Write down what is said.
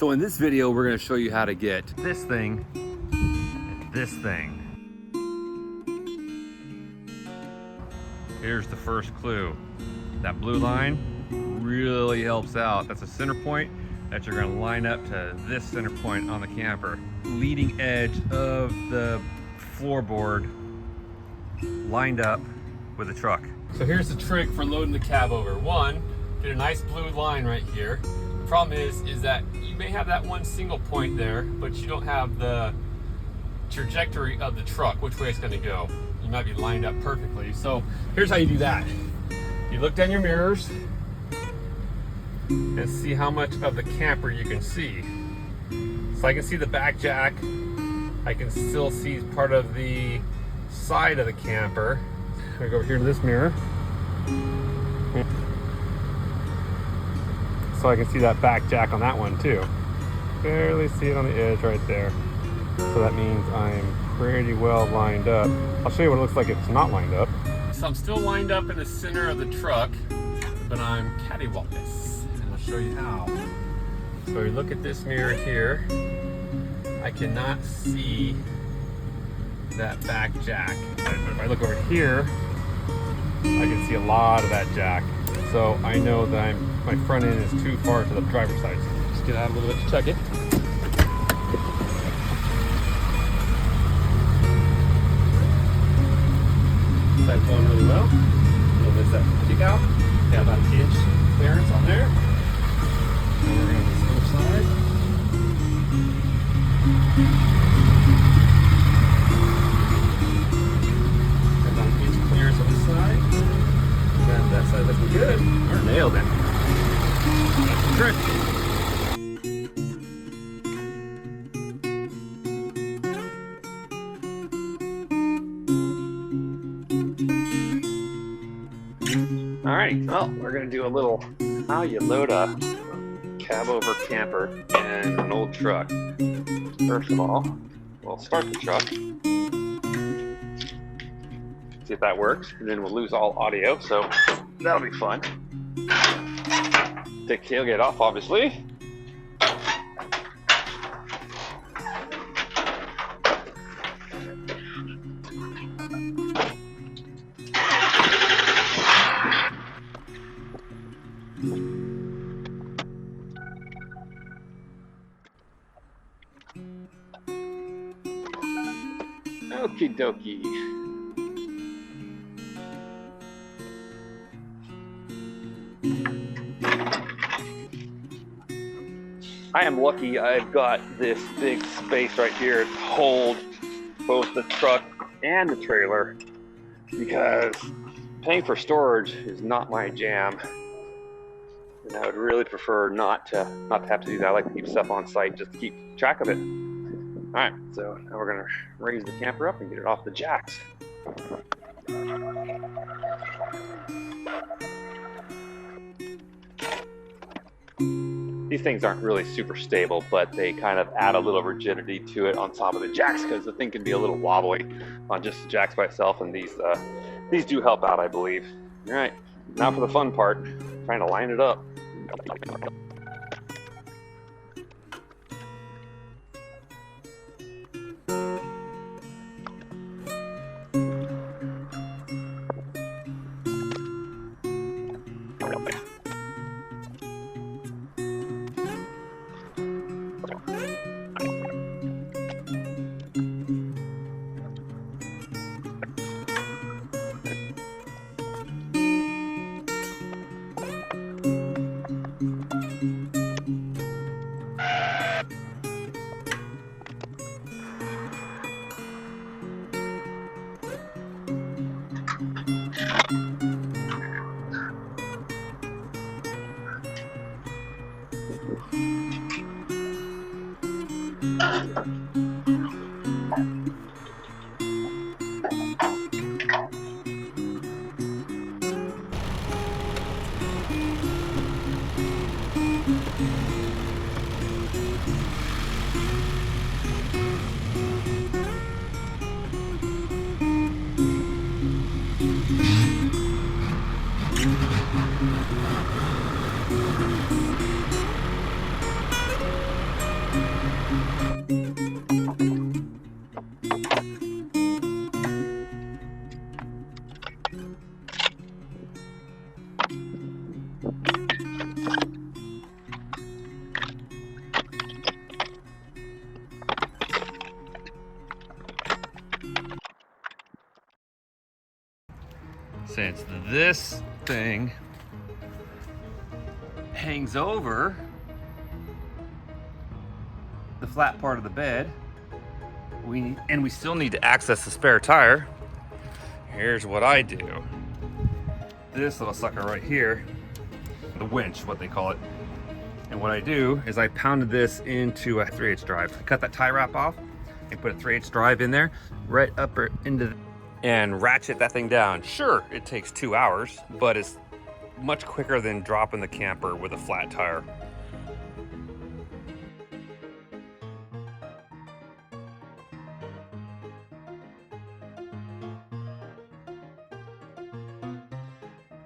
So in this video, we're going to show you how to get this thing and this thing. Here's the first clue. That blue line really helps out. That's a center point that you're going to line up to this center point on the camper. Leading edge of the floorboard lined up with the truck. So here's the trick for loading the Cabover. One, get a nice blue line right here. The problem is that you may have that one single point there, but you don't have the trajectory of the truck, which way it's going to go. You might be lined up perfectly. So here's how you do that. You look down your mirrors and see how much of the camper you can see. So I can see the back jack. I can still see part of the side of the camper. I'm gonna go over here to this mirror. So I can see that back jack on that one too. Barely see it on the edge right there. So that means I'm pretty well lined up. I'll show you what it looks like if it's not lined up. So I'm still lined up in the center of the truck, but I'm cattywampus, and I'll show you how. So you look at this mirror here, I cannot see that back jack. But if I look over here, I can see a lot of that jack. So I know that my front end is too far to the driver's side. So just get out a little bit to check it. Side's going really well. You'll miss that kick out. Got about an inch clearance on there. And we're going to this other side. Got about an inch clearance on this side. Got that side looking good. We're nailed it. That's the trick. Alright, well, we're going to do a little how you load a Cabover camper in an old truck. First of all, we'll start the truck, see if that works, and then we'll lose all audio, so that'll be fun. Take the tailgate off, obviously. Okie dokie. I am lucky I've got this big space right here to hold both the truck and the trailer, because paying for storage is not my jam. And I would really prefer not to have to do that. I like to keep stuff on site just to keep track of it. Alright, so now we're going to raise the camper up and get it off the jacks. These things aren't really super stable, but they kind of add a little rigidity to it on top of the jacks, because the thing can be a little wobbly on just the jacks by itself, and these do help out, I believe. Alright, now for the fun part, trying to line it up. Since this thing hangs over the flat part of the bed, we still need to access the spare tire. Here's what I do. This little sucker right here, the winch, what they call it. And what I do is I pounded this into a 3/8 drive. I cut that tie wrap off and put a 3/8 drive in there, right up into and ratchet that thing down. Sure, it takes 2 hours, but it's much quicker than dropping the camper with a flat tire.